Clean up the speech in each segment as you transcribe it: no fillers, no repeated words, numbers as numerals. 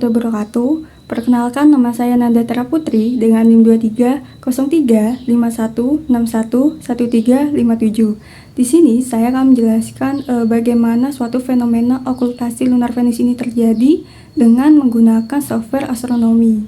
wabarakatuh. Perkenalkan, nama saya Nanda Tera Putri dengan NIM 230351611357. Di sini saya akan menjelaskan bagaimana suatu fenomena okultasi lunar Venus ini terjadi dengan menggunakan software astronomi.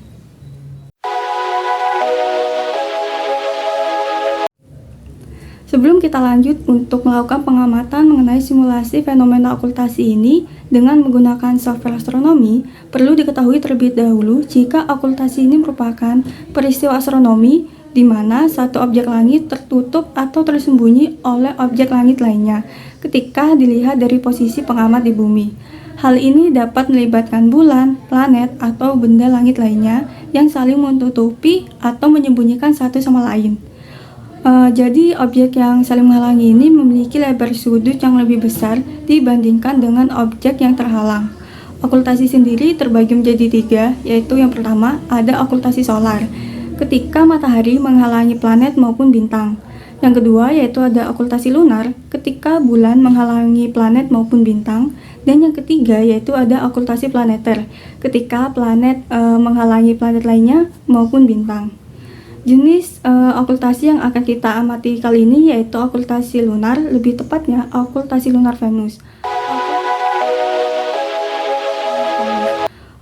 Sebelum kita lanjut untuk melakukan pengamatan mengenai simulasi fenomena okultasi ini dengan menggunakan software astronomi, perlu diketahui terlebih dahulu jika okultasi ini merupakan peristiwa astronomi di mana satu objek langit tertutup atau tersembunyi oleh objek langit lainnya ketika dilihat dari posisi pengamat di bumi. Hal ini dapat melibatkan bulan, planet, atau benda langit lainnya yang saling menutupi atau menyembunyikan satu sama lain. Jadi objek yang saling menghalangi ini memiliki lebar sudut yang lebih besar dibandingkan dengan objek yang terhalang. Okultasi sendiri terbagi menjadi tiga, yaitu yang pertama ada okultasi solar, ketika matahari menghalangi planet maupun bintang. Yang kedua yaitu ada okultasi lunar, ketika bulan menghalangi planet maupun bintang. Dan yang ketiga yaitu ada okultasi planeter, ketika planet menghalangi planet lainnya maupun bintang. Jenis okultasi yang akan kita amati kali ini yaitu okultasi lunar, lebih tepatnya okultasi lunar Venus.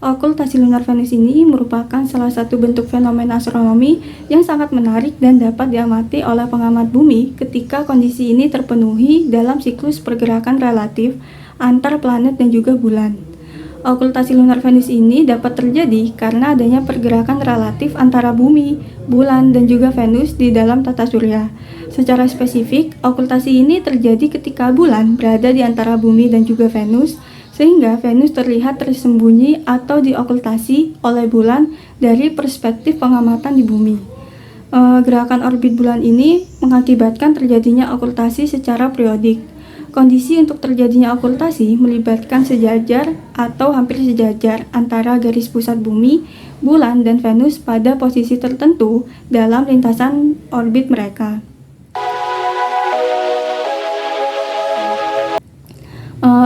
Okultasi lunar Venus ini merupakan salah satu bentuk fenomena astronomi yang sangat menarik dan dapat diamati oleh pengamat bumi ketika kondisi ini terpenuhi dalam siklus pergerakan relatif antar planet dan juga bulan. Okultasi lunar Venus ini dapat terjadi karena adanya pergerakan relatif antara bumi, bulan, dan juga Venus di dalam tata surya. Secara spesifik, okultasi ini terjadi ketika bulan berada di antara bumi dan juga Venus, sehingga Venus terlihat tersembunyi atau diokultasi oleh bulan dari perspektif pengamatan di bumi. Gerakan orbit bulan ini mengakibatkan terjadinya okultasi secara periodik. Kondisi untuk terjadinya okultasi melibatkan sejajar atau hampir sejajar antara garis pusat bumi, bulan, dan Venus pada posisi tertentu dalam lintasan orbit mereka.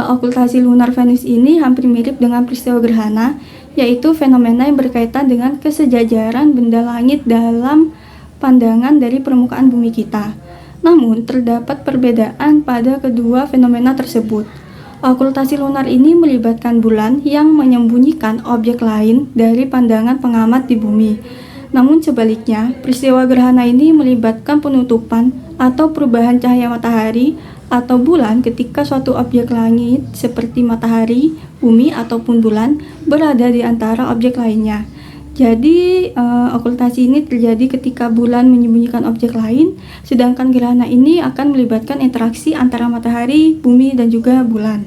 Okultasi lunar Venus ini hampir mirip dengan peristiwa gerhana, yaitu fenomena yang berkaitan dengan kesejajaran benda langit dalam pandangan dari permukaan bumi kita. Namun, terdapat perbedaan pada kedua fenomena tersebut. Okultasi lunar ini melibatkan bulan yang menyembunyikan objek lain dari pandangan pengamat di bumi. Namun sebaliknya, peristiwa gerhana ini melibatkan penutupan atau perubahan cahaya matahari atau bulan ketika suatu objek langit seperti matahari, bumi, ataupun bulan berada di antara objek lainnya. Jadi okultasi ini terjadi ketika bulan menyembunyikan objek lain, sedangkan gerhana ini akan melibatkan interaksi antara matahari, bumi, dan juga bulan.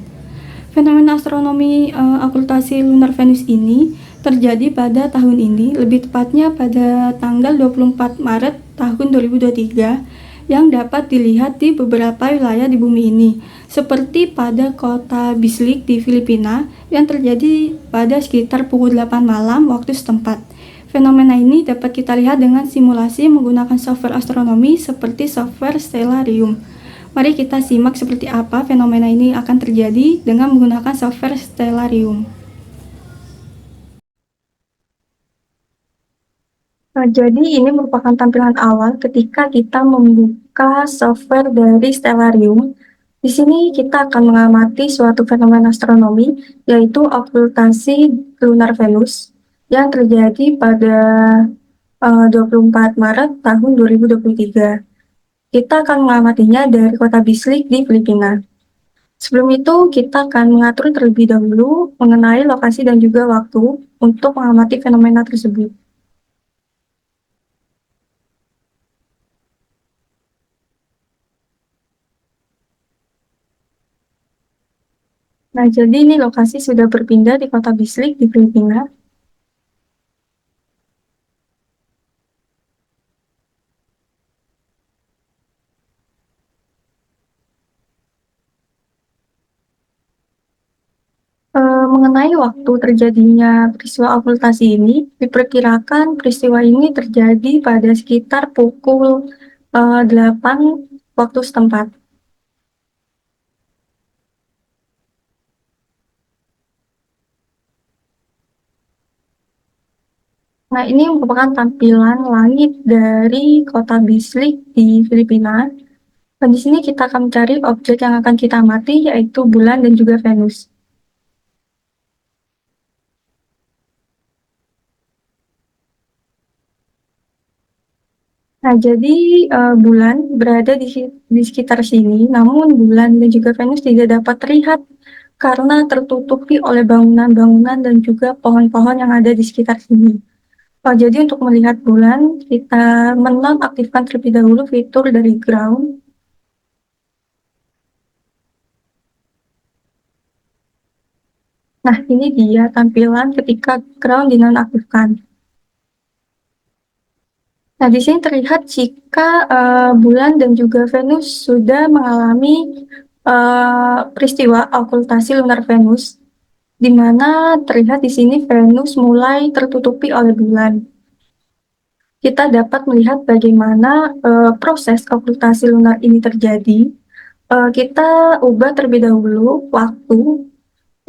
Fenomena astronomi okultasi lunar Venus ini terjadi pada tahun ini, lebih tepatnya pada tanggal 24 Maret tahun 2023, yang dapat dilihat di beberapa wilayah di bumi ini, seperti pada kota Bislik di Filipina yang terjadi pada sekitar pukul 8 malam waktu setempat. Fenomena ini dapat kita lihat dengan simulasi menggunakan software astronomi seperti software Stellarium. Mari kita simak seperti apa fenomena ini akan terjadi dengan menggunakan software Stellarium. Jadi ini merupakan tampilan awal ketika kita membuka software dari Stellarium. Di sini kita akan mengamati suatu fenomena astronomi, yaitu okultasi lunar Venus yang terjadi pada 24 Maret tahun 2023. Kita akan mengamatinya dari kota Bislik di Filipina. Sebelum itu, kita akan mengatur terlebih dahulu mengenai lokasi dan juga waktu untuk mengamati fenomena tersebut. Nah, jadi ini lokasi sudah berpindah di kota Bislik di Filipina. Mengenai waktu terjadinya peristiwa okultasi ini, diperkirakan peristiwa ini terjadi pada sekitar pukul 8 waktu setempat. Nah, ini merupakan tampilan langit dari kota Bislik di Filipina. Dan di sini kita akan mencari objek yang akan kita amati, yaitu bulan dan juga Venus. Nah, jadi bulan berada di sekitar sini, namun bulan dan juga Venus tidak dapat terlihat karena tertutupi oleh bangunan-bangunan dan juga pohon-pohon yang ada di sekitar sini. Jadi untuk melihat bulan, kita menonaktifkan terlebih dahulu fitur dari ground. Nah, ini dia tampilan ketika ground dinonaktifkan. Nah, di sini terlihat jika bulan dan juga Venus sudah mengalami peristiwa okultasi lunar Venus, di mana terlihat di sini Venus mulai tertutupi oleh bulan. Kita dapat melihat bagaimana proses okultasi lunar ini terjadi. Kita ubah terlebih dahulu waktu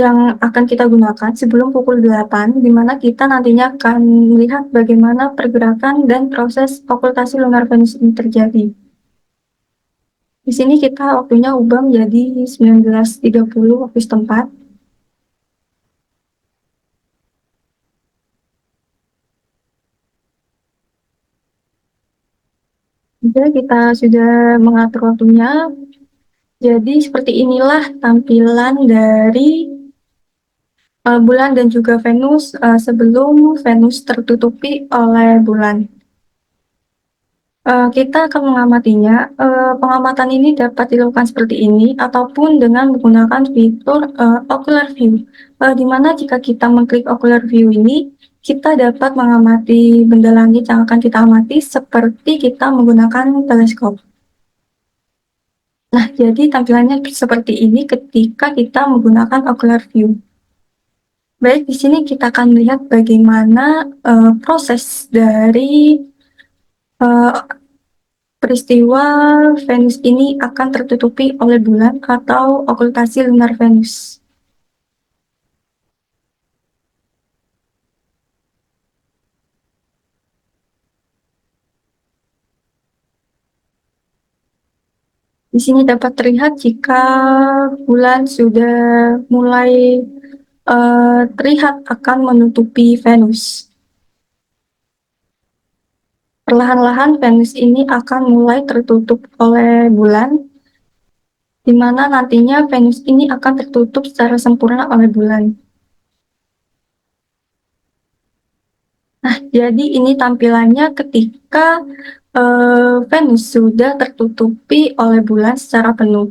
yang akan kita gunakan sebelum pukul 8, di mana kita nantinya akan melihat bagaimana pergerakan dan proses okultasi lunar Venus ini terjadi. Di sini kita waktunya ubah menjadi 19.30 waktu setempat. Jika kita sudah mengatur waktunya, jadi seperti inilah tampilan dari bulan dan juga Venus sebelum Venus tertutupi oleh bulan. Kita akan mengamatinya. Pengamatan ini dapat dilakukan seperti ini ataupun dengan menggunakan fitur ocular view, di mana jika kita mengklik ocular view ini, kita dapat mengamati benda langit yang akan kita amati seperti kita menggunakan teleskop. Nah, jadi tampilannya seperti ini ketika kita menggunakan ocular view. Baik, di sini kita akan melihat bagaimana proses dari uh, peristiwa Venus ini akan tertutupi oleh bulan atau okultasi lunar Venus. Di sini dapat terlihat jika bulan sudah mulai terlihat akan menutupi Venus. Perlahan-lahan Venus ini akan mulai tertutup oleh bulan, di mana nantinya Venus ini akan tertutup secara sempurna oleh bulan. Nah, jadi ini tampilannya ketika Venus sudah tertutupi oleh bulan secara penuh.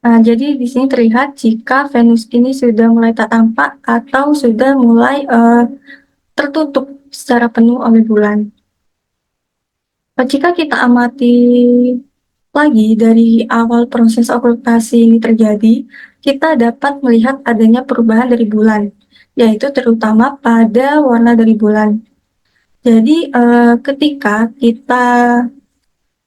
Nah, jadi di sini terlihat jika Venus ini sudah mulai tak tampak atau sudah mulai tertutup secara penuh oleh bulan. Jika kita amati lagi dari awal proses okultasi ini terjadi, kita dapat melihat adanya perubahan dari bulan, yaitu terutama pada warna dari bulan. Jadi ketika kita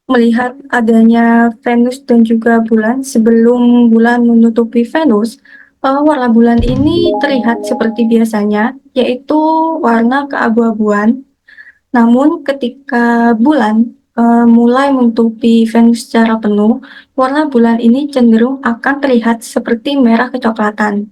melihat adanya Venus dan juga bulan sebelum bulan menutupi Venus, warna bulan ini terlihat seperti biasanya, yaitu warna keabu-abuan. Namun ketika bulan mulai menutupi Venus secara penuh, warna bulan ini cenderung akan terlihat seperti merah kecoklatan.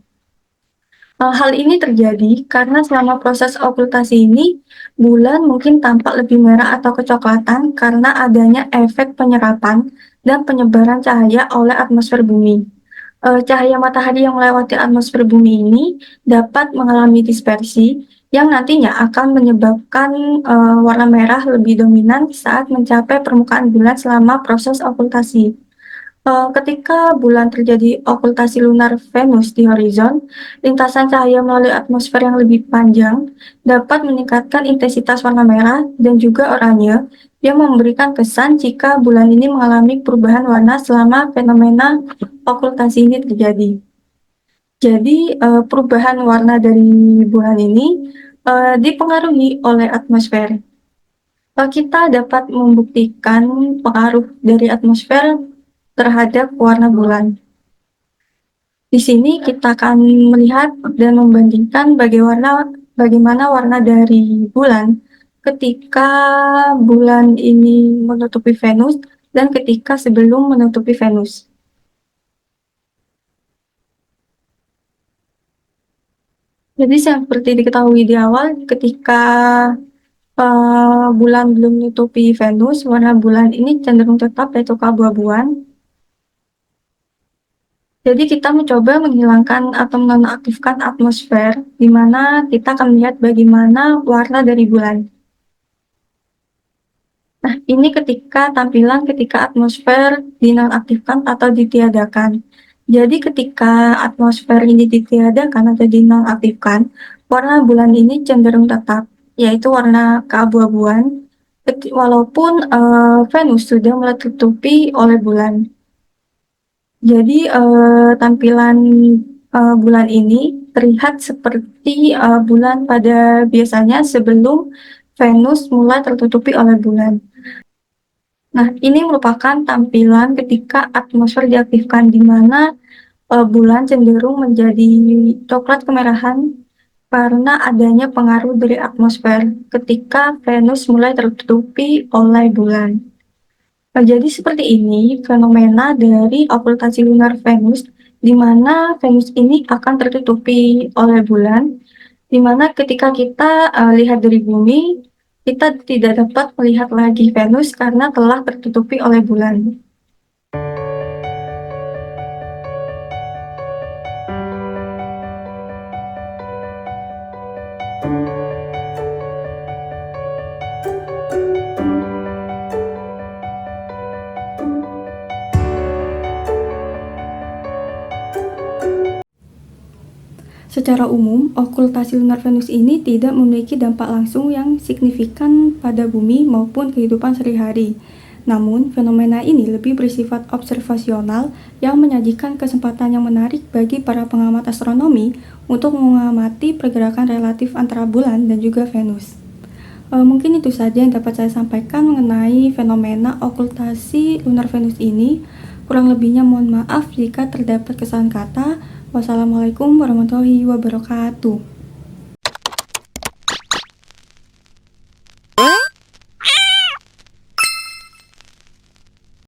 Hal ini terjadi karena selama proses okultasi ini, bulan mungkin tampak lebih merah atau kecoklatan karena adanya efek penyerapan dan penyebaran cahaya oleh atmosfer bumi. Cahaya matahari yang melewati atmosfer bumi ini dapat mengalami dispersi yang nantinya akan menyebabkan warna merah lebih dominan saat mencapai permukaan bulan selama proses okultasi. Ketika bulan terjadi okultasi lunar Venus di horizon, lintasan cahaya melalui atmosfer yang lebih panjang dapat meningkatkan intensitas warna merah dan juga oranye yang memberikan kesan jika bulan ini mengalami perubahan warna selama fenomena okultasi ini terjadi. Jadi perubahan warna dari bulan ini dipengaruhi oleh atmosfer. Kita dapat membuktikan pengaruh dari atmosfer terhadap warna bulan. Di sini kita akan melihat dan membandingkan bagaimana bagaimana warna dari bulan ketika bulan ini menutupi Venus dan ketika sebelum menutupi Venus. Jadi seperti diketahui di awal, ketika bulan belum menutupi Venus, warna bulan ini cenderung tetap yaitu keabu-abuan. Jadi kita mencoba menghilangkan atau menonaktifkan atmosfer, di mana kita akan melihat bagaimana warna dari bulan. Nah, ini ketika atmosfer dinonaktifkan atau ditiadakan. Jadi ketika atmosfer ini ditiadakan atau dinonaktifkan, warna bulan ini cenderung tetap, yaitu warna keabu-abuan, walaupun Venus sudah mulai tertutupi oleh bulan. Jadi tampilan bulan ini terlihat seperti bulan pada biasanya sebelum Venus mulai tertutupi oleh bulan. Nah, ini merupakan tampilan ketika atmosfer diaktifkan, di mana bulan cenderung menjadi coklat kemerahan karena adanya pengaruh dari atmosfer ketika Venus mulai tertutupi oleh bulan. Nah, jadi seperti ini fenomena dari okultasi lunar Venus, di mana Venus ini akan tertutupi oleh bulan, di mana ketika kita lihat dari bumi, kita tidak dapat melihat lagi Venus karena telah tertutupi oleh bulan. Secara umum, okultasi lunar Venus ini tidak memiliki dampak langsung yang signifikan pada bumi maupun kehidupan sehari-hari. Namun, fenomena ini lebih bersifat observasional yang menyajikan kesempatan yang menarik bagi para pengamat astronomi untuk mengamati pergerakan relatif antara bulan dan juga Venus. Mungkin itu saja yang dapat saya sampaikan mengenai fenomena okultasi lunar Venus ini. Kurang lebihnya mohon maaf jika terdapat kesalahan kata. Wassalamualaikum warahmatullahi wabarakatuh.